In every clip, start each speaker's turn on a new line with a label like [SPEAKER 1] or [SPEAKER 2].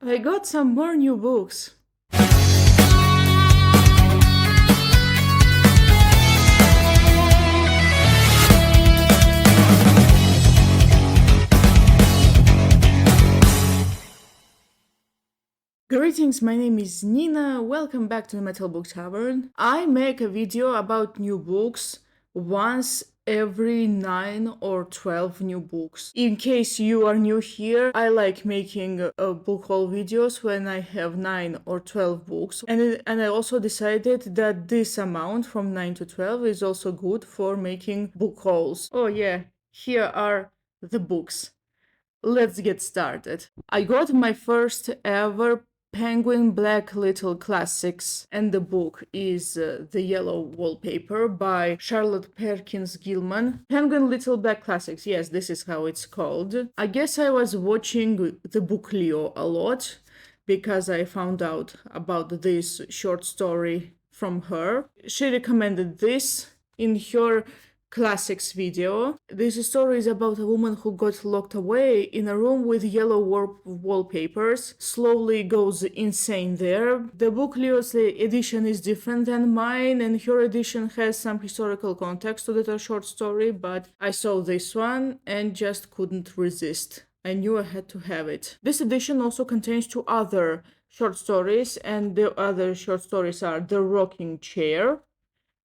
[SPEAKER 1] I got some more new books. Greetings, my name is Nina, welcome back to the Metal Book Tavern. I make a video about new books once every 9 or 12 new books. In case you are new here, I like making book haul videos when I have 9 or 12 books. And I also decided that this amount from 9 to 12 is also good for making book hauls. Oh yeah, here are the books. Let's get started. I got my first ever Penguin Black Little Classics, and the book is The Yellow Wallpaper by Charlotte Perkins Gilman. Penguin Little Black Classics, yes, this is how it's called. I guess I was watching the book Leo a lot because I found out about this short story from her. She recommended this in her classics video. This story is about a woman who got locked away in a room with yellow wallpapers, slowly goes insane there. The book Leo's edition is different than mine, and her edition has some historical context to the short story, but I saw this one and just couldn't resist. I knew I had to have it. This edition also contains 2 other short stories, and the other short stories are The Rocking Chair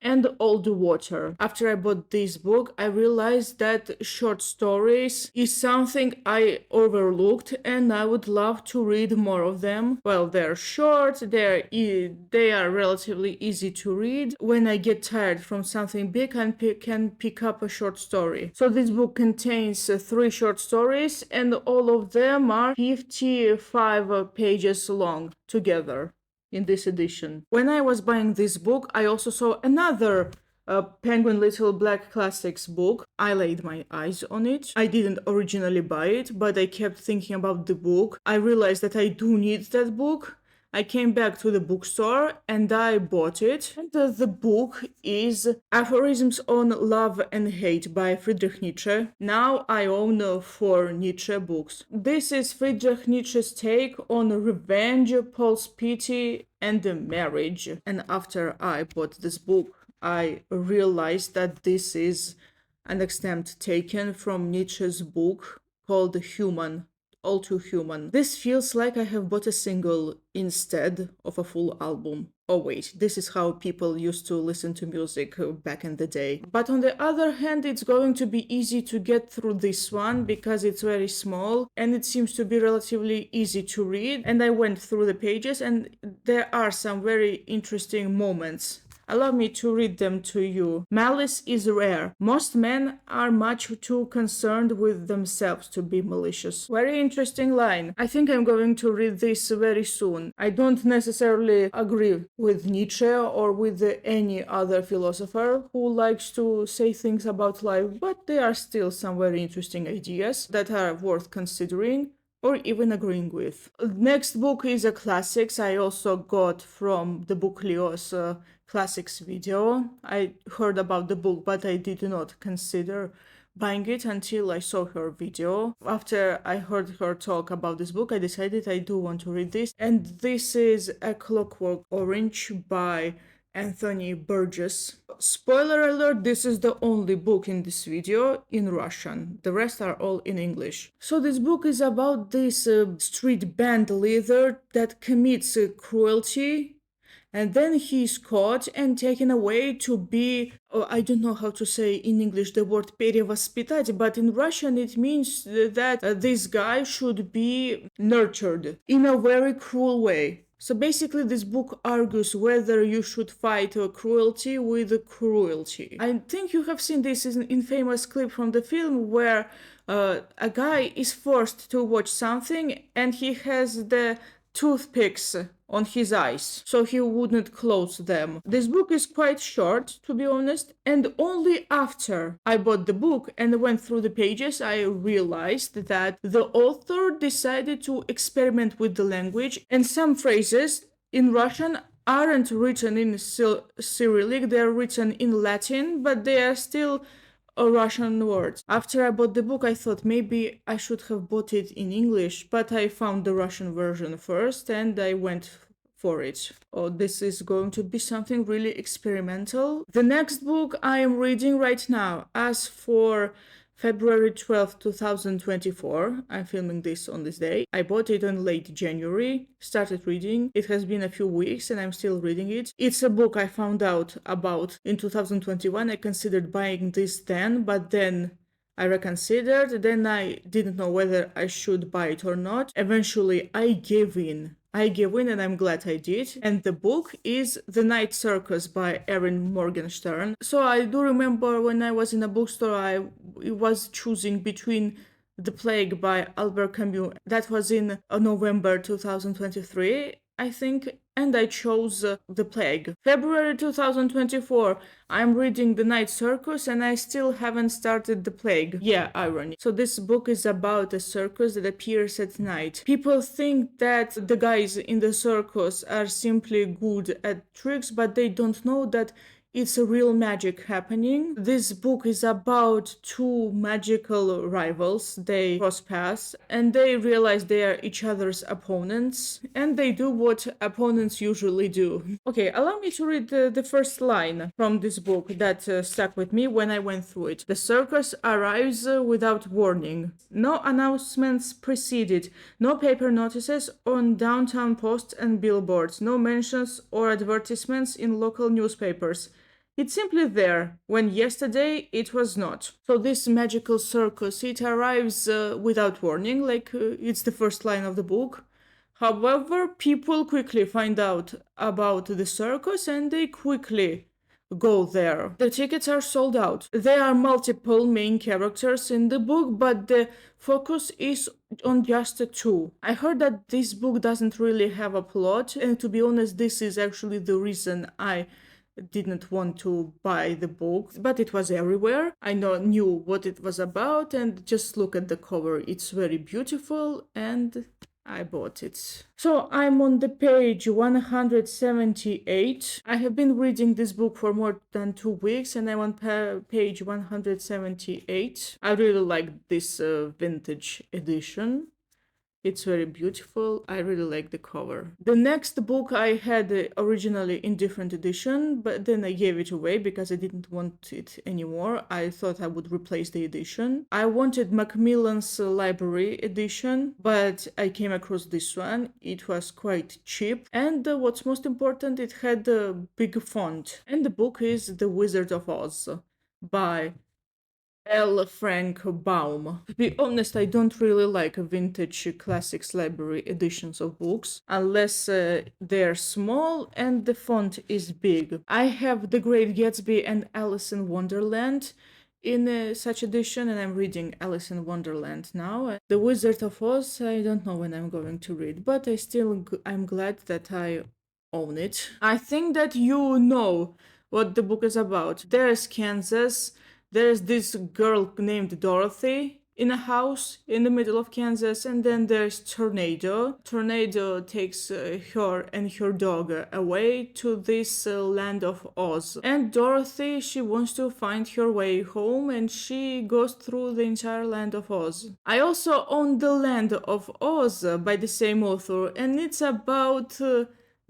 [SPEAKER 1] and Old Water. After I bought this book, I realized that short stories is something I overlooked and I would love to read more of them. Well, they're short, they are relatively easy to read. When I get tired from something big, I can pick up a short story. So this book contains 3 short stories and all of them are 55 pages long together in this edition. When I was buying this book, I also saw another Penguin Little Black Classics book. I laid my eyes on it. I didn't originally buy it, but I kept thinking about the book. I realized that I do need that book. I came back to the bookstore and I bought it. And the book is Aphorisms on Love and Hate by Friedrich Nietzsche. Now I own 4 Nietzsche books. This is Friedrich Nietzsche's take on revenge, false pity, and marriage. And after I bought this book, I realized that this is an excerpt taken from Nietzsche's book called Human. All Too Human. This feels like I have bought a single instead of a full album. Oh wait, this is how people used to listen to music back in the day. But on the other hand, it's going to be easy to get through this one because it's very small and it seems to be relatively easy to read. And I went through the pages and there are some very interesting moments. Allow me to read them to you. Malice is rare. Most men are much too concerned with themselves to be malicious. Very interesting line. I think I'm going to read this very soon. I don't necessarily agree with Nietzsche or with any other philosopher who likes to say things about life, but there are still some very interesting ideas that are worth considering or even agreeing with. Next book is a classics I also got from the book Leo's classics video. I heard about the book, but I did not consider buying it until I saw her video. After I heard her talk about this book, I decided I do want to read this. And this is A Clockwork Orange by Anthony Burgess. Spoiler alert, this is the only book in this video in Russian. The rest are all in English. So this book is about this street band leader that commits cruelty and then he's caught and taken away to be, I don't know how to say in English the word перевоспитать, but in Russian it means that this guy should be nurtured in a very cruel way. So basically this book argues whether you should fight cruelty with cruelty. I think you have seen this in famous clip from the film where a guy is forced to watch something and he has the toothpicks on his eyes, so he wouldn't close them. This book is quite short, to be honest, and only after I bought the book and went through the pages, I realized that the author decided to experiment with the language, and some phrases in Russian aren't written in Cyrillic, they're written in Latin, but they are still Russian words. After I bought the book, I thought maybe I should have bought it in English, but I found the Russian version first and I went for it. Oh, this is going to be something really experimental. The next book I am reading right now, as for February 12th, 2024. I'm filming this on this day. I bought it in late January, started reading. It has been a few weeks and I'm still reading it. It's a book I found out about in 2021. I considered buying this then, but then I reconsidered. Then I didn't know whether I should buy it or not. Eventually, I gave in and I'm glad I did. And the book is The Night Circus by Erin Morgenstern. So I do remember when I was in a bookstore, I was choosing between The Plague by Albert Camus. That was in November 2023, I think, and I chose The Plague. February 2024, I'm reading The Night Circus and I still haven't started The Plague. Yeah, irony. So this book is about a circus that appears at night. People think that the guys in the circus are simply good at tricks, but they don't know that it's a real magic happening. This book is about two magical rivals. They cross paths and they realize they are each other's opponents and they do what opponents usually do. Okay, allow me to read the first line from this book that stuck with me when I went through it. The circus arrives without warning. No announcements preceded, no paper notices on downtown posts and billboards, no mentions or advertisements in local newspapers. It's simply there, when yesterday it was not. So this magical circus, it arrives without warning, like it's the first line of the book. However, people quickly find out about the circus and they quickly go there. The tickets are sold out. There are multiple main characters in the book, but the focus is on just two. I heard that this book doesn't really have a plot, and to be honest, this is actually the reason I didn't want to buy the book, but it was everywhere. I knew what it was about, and just look at the cover. It's very beautiful, and I bought it. So I'm on the page 178. I have been reading this book for more than 2 weeks and I'm on page 178. I really like this vintage edition. It's very beautiful. I really like the cover. The next book I had originally in different edition, but then I gave it away because I didn't want it anymore. I thought I would replace the edition. I wanted Macmillan's Library edition, but I came across this one. It was quite cheap, and what's most important, it had a big font. And the book is The Wizard of Oz by L. Frank Baum. To be honest, I don't really like vintage classics library editions of books, unless they're small and the font is big. I have The Great Gatsby and Alice in Wonderland in such edition, and I'm reading Alice in Wonderland now. The Wizard of Oz, I don't know when I'm going to read, but I'm glad that I own it. I think that you know what the book is about. There's Kansas. There's this girl named Dorothy in a house in the middle of Kansas, and then there's Tornado. Tornado takes her and her dog away to this land of Oz. And Dorothy, she wants to find her way home, and she goes through the entire land of Oz. I also own The Land of Oz by the same author, and it's about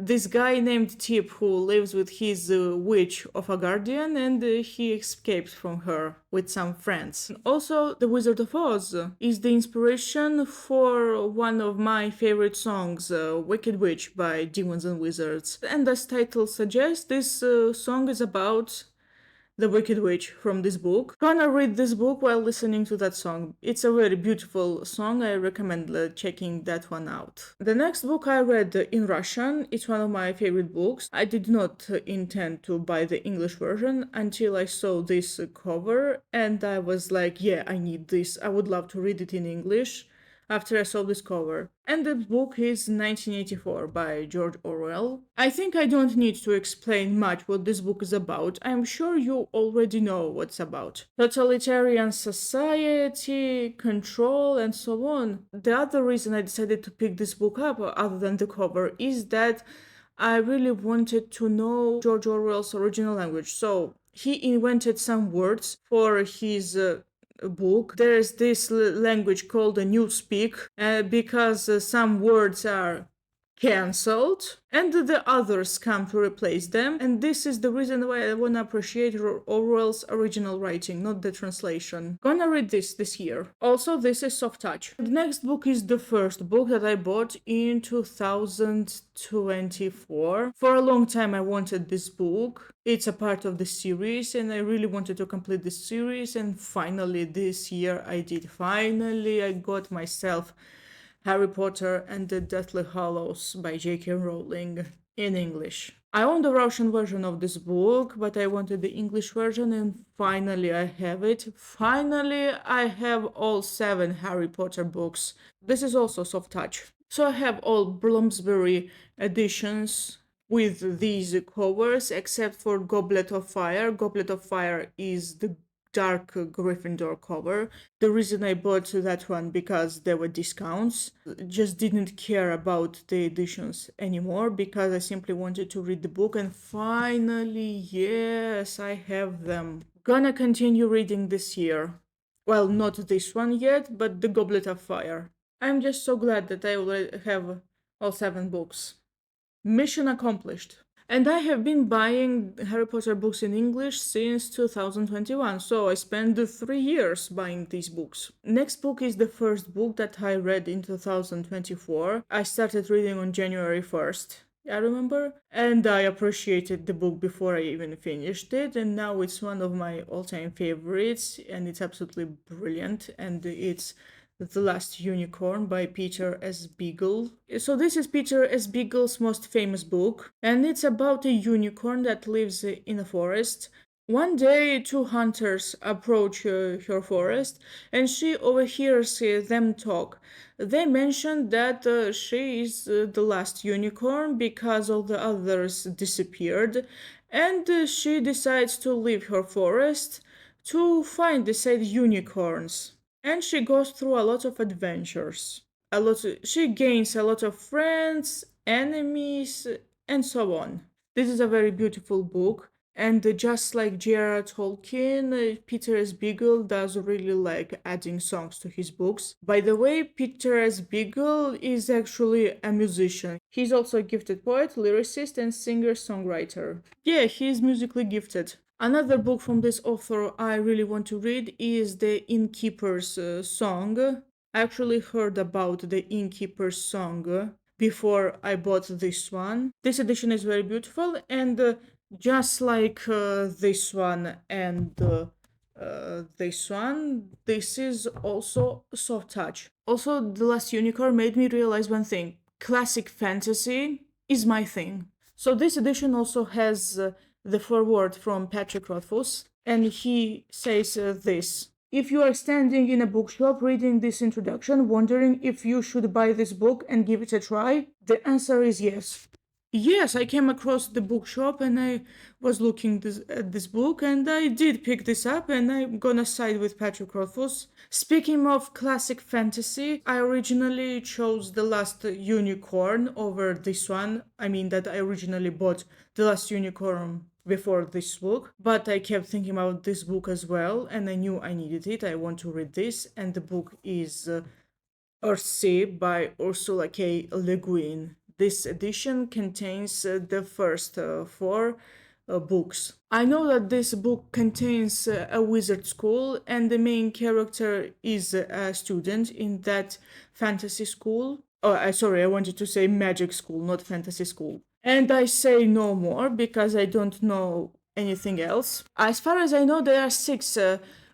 [SPEAKER 1] this guy named Tip who lives with his witch of a guardian, and he escapes from her with some friends. Also, The Wizard of Oz is the inspiration for one of my favorite songs, Wicked Witch by Demons and Wizards. And as title suggests, this song is about the Wicked Witch from this book. Gonna read this book while listening to that song. It's a very beautiful song. I recommend checking that one out. The next book I read in Russian. It's one of my favorite books. I did not intend to buy the English version until I saw this cover and I was like, yeah, I need this. I would love to read it in English after I saw this cover. And the book is 1984 by George Orwell. I think I don't need to explain much what this book is about. I'm sure you already know what's about. Totalitarian society, control, and so on. The other reason I decided to pick this book up, other than the cover, is that I really wanted to know George Orwell's original language. So he invented some words for his book. There's this language called a newspeak because some words are cancelled and the others come to replace them, and this is the reason why I want to appreciate Orwell's original writing, not the translation. Gonna read this year. Also, this is soft touch. The next book is the first book that I bought in 2024. For a long time I wanted this book. It's a part of the series and I really wanted to complete this series, and finally this year I did. Finally I got myself Harry Potter and the Deathly Hallows by J.K. Rowling in English. I own the Russian version of this book, but I wanted the English version, and finally I have it. Finally, I have all 7 Harry Potter books. This is also soft touch. So I have all Bloomsbury editions with these covers, except for Goblet of Fire. Goblet of Fire is the dark Gryffindor cover. The reason I bought that one because there were discounts. Just didn't care about the editions anymore because I simply wanted to read the book, and finally, yes, I have them. Gonna continue reading this year. Well, not this one yet, but the Goblet of Fire. I'm just so glad that I already have all 7 books. Mission accomplished. And I have been buying Harry Potter books in English since 2021, so I spent 3 years buying these books. Next book is the first book that I read in 2024. I started reading on January 1st. I remember, and I appreciated the book before I even finished it, and now it's one of my all-time favorites, and it's absolutely brilliant, and it's The Last Unicorn by Peter S. Beagle. So this is Peter S. Beagle's most famous book, and it's about a unicorn that lives in a forest. One day, 2 hunters approach her forest, and she overhears them talk. They mention that she is the last unicorn because all the others disappeared, and she decides to leave her forest to find the said unicorns. And she goes through a lot of adventures. She gains a lot of friends, enemies, and so on. This is a very beautiful book, and just like J.R.R. Tolkien, Peter S. Beagle does really like adding songs to his books. By the way, Peter S. Beagle is actually a musician. He's also a gifted poet, lyricist, and singer-songwriter. Yeah, he's musically gifted. Another book from this author I really want to read is The Innkeeper's Song. I actually heard about The Innkeeper's Song before I bought this one. This edition is very beautiful, and just like this one and this one, this is also soft touch. Also, The Last Unicorn made me realize one thing. Classic fantasy is my thing. So this edition also has the foreword from Patrick Rothfuss, and he says this. If you are standing in a bookshop reading this introduction, wondering if you should buy this book and give it a try, the answer is yes. Yes, I came across the bookshop and I was looking at this book, and I did pick this up, and I'm gonna side with Patrick Rothfuss. Speaking of classic fantasy, I originally chose The Last Unicorn over this one. I mean that I originally bought The Last Unicorn before this book, but I kept thinking about this book as well, and I knew I needed it. I want to read this, and the book is Earthsea by Ursula K. Le Guin. This edition contains the first 4 books. I know that this book contains a wizard school, and the main character is a student in that fantasy school. I wanted to say magic school, not fantasy school. And I say no more because I don't know anything else. As far as I know, there are 6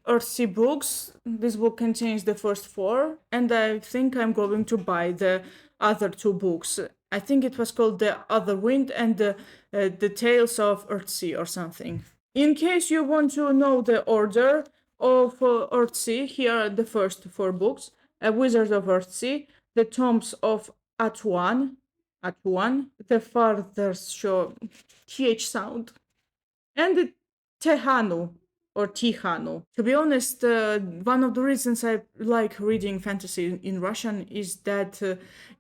[SPEAKER 1] Earthsea books. This book contains the first 4, and I think I'm going to buy the other 2 books. I think it was called The Other Wind and the Tales of Earthsea or something. In case you want to know the order of Earthsea, here are the first 4 books. A Wizard of Earthsea, The Tombs of Atuan, The Farthest Shore, TH sound, and the Tehanu, or Tihanu. To be honest, one of the reasons I like reading fantasy in Russian is that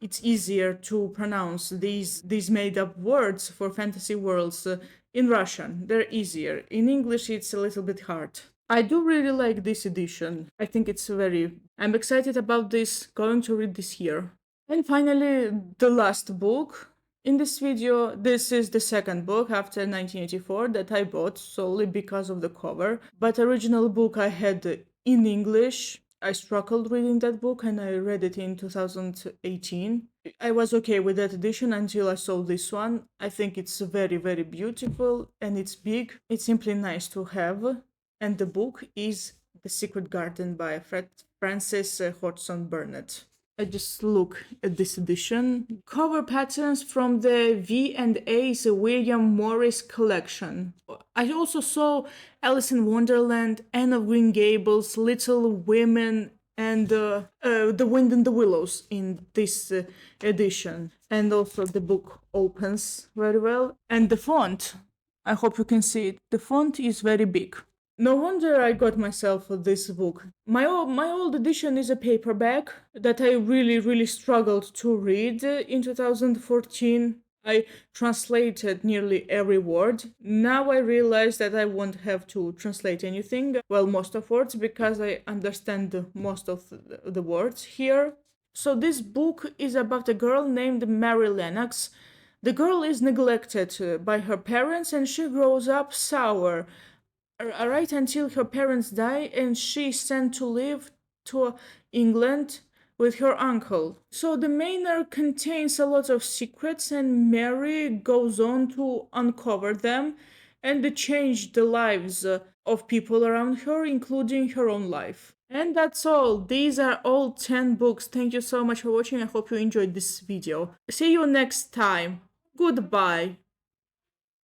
[SPEAKER 1] it's easier to pronounce these made-up words for fantasy worlds. in Russian. They're easier. In English, it's a little bit hard. I do really like this edition. I think it's very. I'm excited about this, going to read this year. And finally, the last book. In this video, this is the second book after 1984 that I bought solely because of the cover. But original book I had in English. I struggled reading that book and I read it in 2018. I was okay with that edition until I saw this one. I think it's very, very beautiful and it's big. It's simply nice to have. And the book is The Secret Garden by Frances Hodgson Burnett. I just look at this edition. Cover patterns from the V&A's William Morris collection. I also saw Alice in Wonderland, Anne of Green Gables, Little Women, and The Wind in the Willows in this edition. And also the book opens very well. And the font, I hope you can see it. The font is very big. No wonder I got myself this book. My old edition is a paperback that I really struggled to read in 2014. I translated nearly every word. Now I realize that I won't have to translate anything, well, most of words, because I understand most of the words here. So this book is about a girl named Mary Lennox. The girl is neglected by her parents and she grows up sour right until her parents die and she's sent to live to England with her uncle. So the manor contains a lot of secrets and Mary goes on to uncover them and to change the lives of people around her, including her own life. And that's all. These are all 10 books. Thank you so much for watching. I hope you enjoyed this video. See you next time. Goodbye.